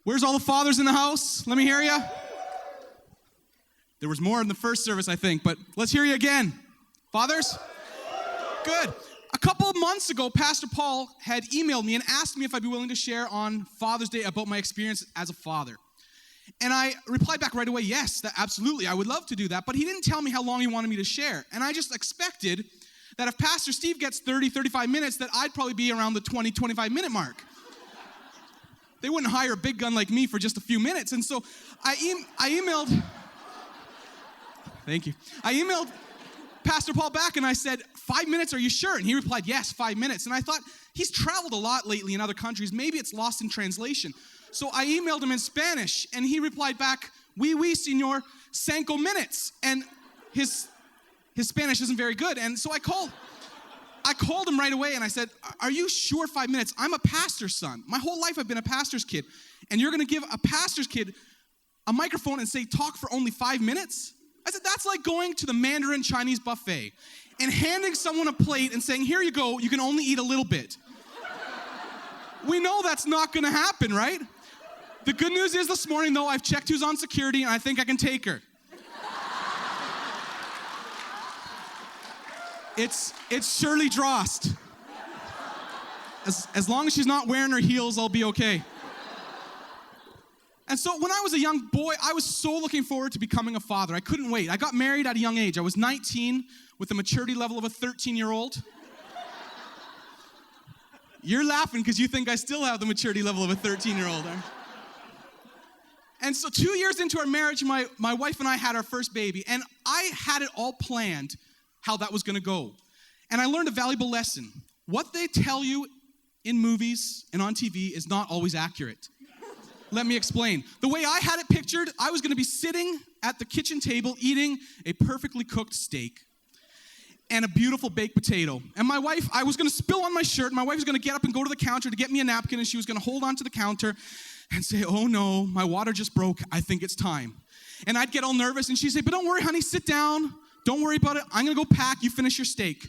Where's all the fathers in the house? Let me hear you. There was more in the first service, I think, but let's hear you again. Fathers? Good. A couple of months ago, Pastor Paul had emailed me and asked me if I'd be willing to share on Father's Day about my experience as a father. And I replied back right away, yes, absolutely, I would love to do that. But he didn't tell me how long he wanted me to share. And I just expected that if Pastor Steve gets 30, 35 minutes, that I'd probably be around the 20, 25-minute mark. They wouldn't hire a big gun like me for just a few minutes. And so I emailed... Thank you. I emailed Pastor Paul back and I said, 5 minutes, are you sure? And he replied, yes, 5 minutes. And I thought, he's traveled a lot lately in other countries. Maybe it's lost in translation. So I emailed him in Spanish and he replied back, oui, señor, 5 minutes. And his Spanish isn't very good. And so I called him right away and I said, are you sure 5 minutes? I'm a pastor's son. My whole life I've been a pastor's kid. And you're going to give a pastor's kid a microphone and say, talk for only 5 minutes? I said, that's like going to the Mandarin Chinese buffet and handing someone a plate and saying, here you go, you can only eat a little bit. We know that's not going to happen, right? The good news is this morning, though, I've checked who's on security and I think I can take her. It's Shirley Drost. As long as she's not wearing her heels, I'll be okay. And so when I was a young boy, I was so looking forward to becoming a father. I couldn't wait. I got married at a young age. I was 19 with the maturity level of a 13-year-old. You're laughing because you think I still have the maturity level of a 13-year-old. And so 2 years into our marriage, my wife and I had our first baby. And I had it all planned how that was going to go. And I learned a valuable lesson. What they tell you in movies and on TV is not always accurate. Let me explain. The way I had it pictured, I was going to be sitting at the kitchen table eating a perfectly cooked steak and a beautiful baked potato. And my wife, I was going to spill on my shirt. My wife was going to get up and go to the counter to get me a napkin, and she was going to hold on to the counter and say, oh no, my water just broke. I think it's time. And I'd get all nervous, and she'd say, but don't worry, honey, sit down. Don't worry about it. I'm going to go pack. You finish your steak.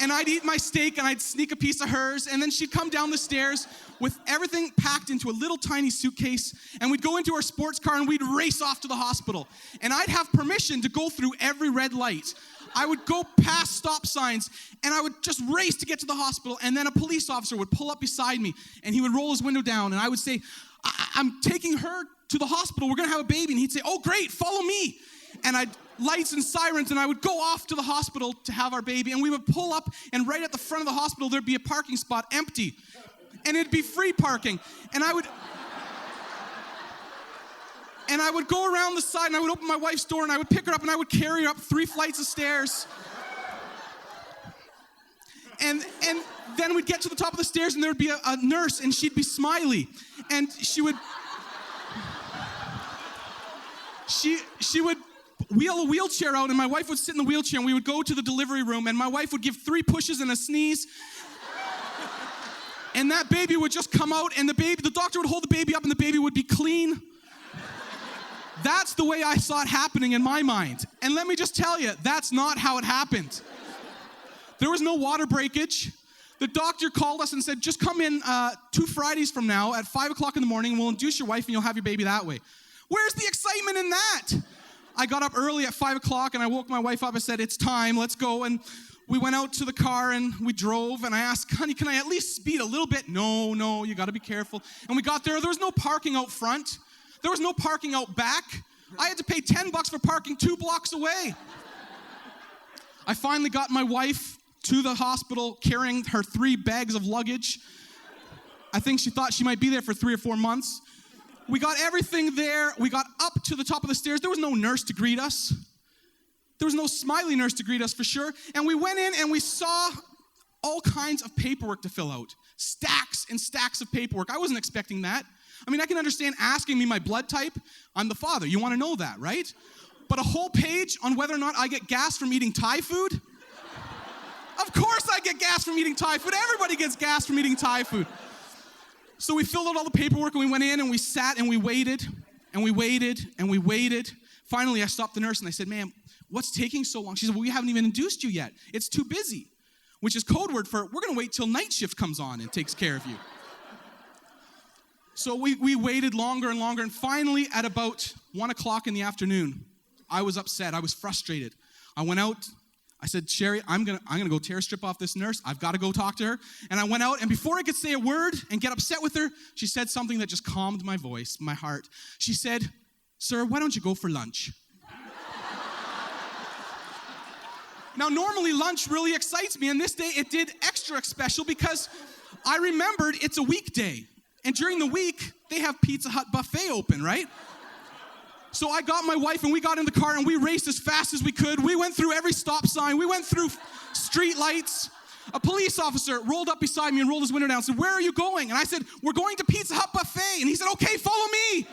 And I'd eat my steak, and I'd sneak a piece of hers, and then she'd come down the stairs with everything packed into a little tiny suitcase, and we'd go into our sports car, and we'd race off to the hospital. And I'd have permission to go through every red light. I would go past stop signs, and I would just race to get to the hospital, and then a police officer would pull up beside me, and he would roll his window down, and I would say, I'm taking her to the hospital. We're going to have a baby. And he'd say, oh, great, follow me. And I'd lights and sirens, and I would go off to the hospital to have our baby, and we would pull up, and right at the front of the hospital, there'd be a parking spot empty, and it'd be free parking, and I would go around the side, and I would open my wife's door, and I would pick her up, and I would carry her up 3 flights of stairs, and then we'd get to the top of the stairs, and there'd be a nurse, and she'd be smiley, and she would wheel a wheelchair out, and my wife would sit in the wheelchair, and we would go to the delivery room, and my wife would give 3 pushes and a sneeze, and that baby would just come out, and the doctor would hold the baby up, and the baby would be clean. That's the way I saw it happening in my mind. And let me just tell you, that's not how it happened. There was no water breakage. The doctor called us and said, just come in 2 Fridays from now at 5 o'clock in the morning, and we'll induce your wife, and you'll have your baby that way. Where's the excitement in that? I got up early at 5 o'clock, and I woke my wife up. I said, it's time, let's go. And we went out to the car, and we drove, and I asked, honey, can I at least speed a little bit? No, you got to be careful. And we got there. There was no parking out front. There was no parking out back. I had to pay $10 for parking 2 blocks away. I finally got my wife to the hospital carrying her 3 bags of luggage. I think she thought she might be there for 3 or 4 months. We got everything there. We got up to the top of the stairs. There was no nurse to greet us. There was no smiley nurse to greet us for sure. And we went in and we saw all kinds of paperwork to fill out. Stacks and stacks of paperwork. I wasn't expecting that. I mean, I can understand asking me my blood type. I'm the father. You want to know that, right? But a whole page on whether or not I get gas from eating Thai food? Of course I get gas from eating Thai food. Everybody gets gas from eating Thai food. So we filled out all the paperwork, and we went in, and we sat, and we waited, and we waited, and we waited. Finally, I stopped the nurse, and I said, ma'am, what's taking so long? She said, well, we haven't even induced you yet. It's too busy, which is code word for we're going to wait till night shift comes on and takes care of you. So we waited longer and longer, and finally at about 1 o'clock in the afternoon, I was upset. I was frustrated. I went out. I said, Sherry, I'm gonna go tear a strip off this nurse. I've got to go talk to her. And I went out, and before I could say a word and get upset with her, she said something that just calmed my voice, my heart. She said, sir, why don't you go for lunch? Now, normally lunch really excites me, and this day it did extra special because I remembered it's a weekday. And during the week, they have Pizza Hut buffet open, right? So I got my wife and we got in the car and we raced as fast as we could. We went through every stop sign. We went through street lights. A police officer rolled up beside me and rolled his window down and said, where are you going? And I said, we're going to Pizza Hut buffet. And he said, okay, follow me.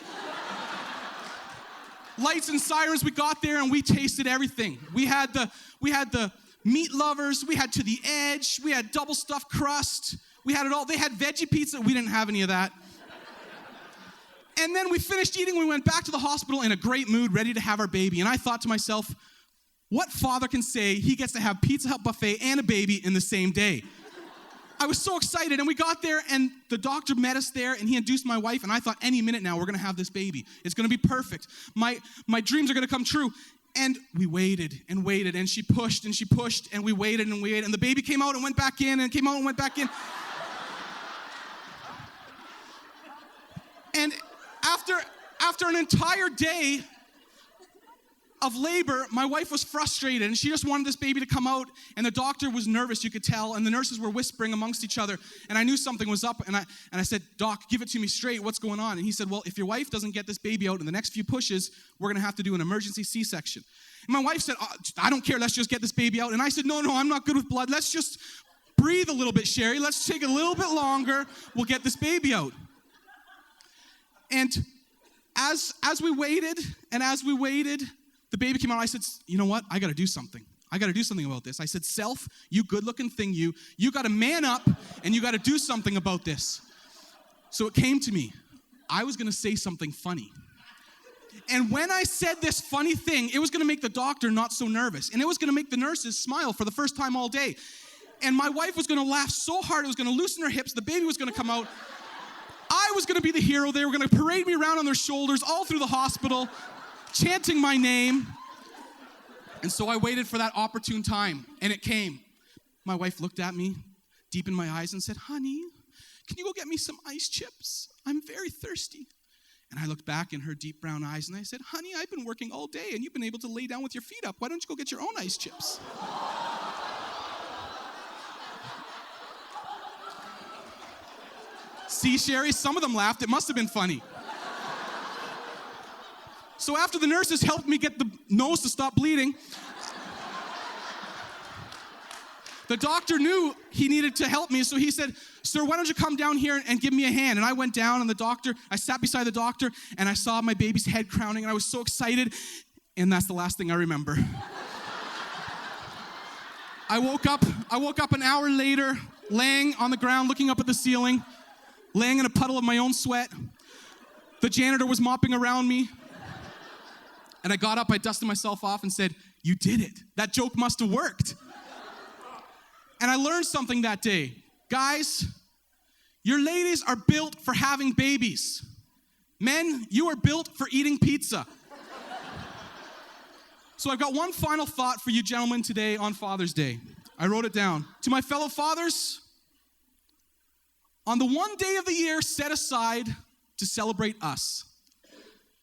Lights and sirens, we got there and we tasted everything. We had the meat lovers. We had to the edge. We had double stuffed crust. We had it all. They had veggie pizza. We didn't have any of that. And then we finished eating. We went back to the hospital in a great mood, ready to have our baby. And I thought to myself, what father can say he gets to have Pizza Hut buffet and a baby in the same day? I was so excited. And we got there, and the doctor met us there, and he induced my wife. And I thought, any minute now, we're going to have this baby. It's going to be perfect. My dreams are going to come true. And we waited and waited, and she pushed, and we waited and waited. And the baby came out and went back in, and came out and went back in. And after an entire day of labor, my wife was frustrated, and she just wanted this baby to come out, and the doctor was nervous, you could tell, and the nurses were whispering amongst each other, and I knew something was up, and I said, Doc, give it to me straight, what's going on? And he said, well, if your wife doesn't get this baby out in the next few pushes, we're going to have to do an emergency C-section. And my wife said, I don't care, let's just get this baby out. And I said, no, I'm not good with blood, let's just breathe a little bit, Sherry, let's take a little bit longer, we'll get this baby out. And as we waited, the baby came out. I said, you know what? I got to do something. I got to do something about this. I said, Self, you good-looking thing, you got to man up, and you got to do something about this. So it came to me. I was going to say something funny. And when I said this funny thing, it was going to make the doctor not so nervous, and it was going to make the nurses smile for the first time all day. And my wife was going to laugh so hard, it was going to loosen her hips, the baby was going to come out. I was going to be the hero. They were going to parade me around on their shoulders all through the hospital, chanting my name. And so I waited for that opportune time, and it came. My wife looked at me deep in my eyes and said, honey, can you go get me some ice chips? I'm very thirsty. And I looked back in her deep brown eyes, and I said, honey, I've been working all day, and you've been able to lay down with your feet up. Why don't you go get your own ice chips? See, Sherry, some of them laughed. It must have been funny. So after the nurses helped me get the nose to stop bleeding, the doctor knew he needed to help me, so he said, sir, why don't you come down here and give me a hand? And I went down, and I sat beside the doctor, and I saw my baby's head crowning, and I was so excited, and that's the last thing I remember. I woke up an hour later, laying on the ground, looking up at the ceiling, laying in a puddle of my own sweat. The janitor was mopping around me. And I got up, I dusted myself off and said, you did it. That joke must have worked. And I learned something that day. Guys, your ladies are built for having babies. Men, you are built for eating pizza. So I've got one final thought for you gentlemen today on Father's Day. I wrote it down. To my fellow fathers, on the one day of the year set aside to celebrate us,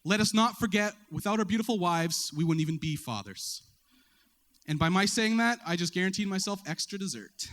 let us not forget, without our beautiful wives, we wouldn't even be fathers. And by my saying that, I just guaranteed myself extra dessert.